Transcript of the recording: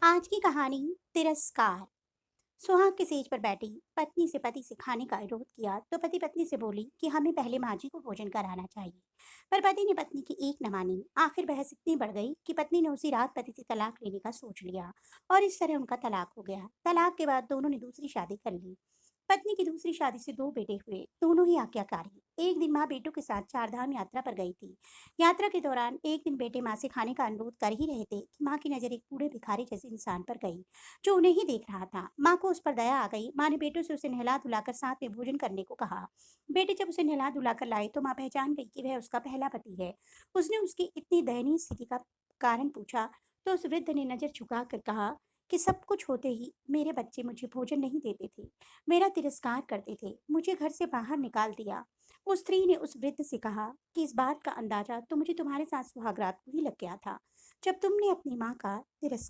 आज की कहानी तिरस्कार। सुहाग के सेज पर बैठी पत्नी से पति से खाने का अनुरोध किया तो पति पत्नी से बोली कि हमें पहले माँ जी को भोजन कराना चाहिए। पर पति ने पत्नी की एक न मानी। आखिर बहस इतनी बढ़ गई कि पत्नी ने उसी रात पति से तलाक लेने का सोच लिया और इस तरह उनका तलाक हो गया। तलाक के बाद दोनों ने दूसरी शादी कर ली। पत्नी की दूसरी शादी से दो बेटे हुए, दोनों ही आज्ञाकारी। एक दिन माँ बेटों के साथ चारधाम यात्रा पर गई थी। यात्रा के दौरान एक दिन बेटे माँ से खाने का अनुरोध कर ही रहे थे कि माँ की नजर एक बूढ़े भिखारी जैसे इंसान पर गई जो उन्हें ही देख रहा था। माँ को उस पर दया आ गई। माँ ने बेटों से उसे नहला धुलाकर साथ में भोजन करने को कहा। बेटे जब उसे नहला धुलाकर लाए तो माँ पहचान गई कि वह उसका पहला पति है। उसने उसकी इतनी दयनीय स्थिति का कारण पूछा तो उस वृद्ध ने नजर झुका कर कहा कि सब कुछ होते ही मेरे बच्चे मुझे भोजन नहीं देते थे, मेरा तिरस्कार करते थे, मुझे घर से बाहर निकाल दिया। उस स्त्री ने उस वृद्ध से कहा कि इस बात का अंदाजा तो मुझे तुम्हारे साथ सुहागरात को ही लग गया था, जब तुमने अपनी माँ का तिरस्कार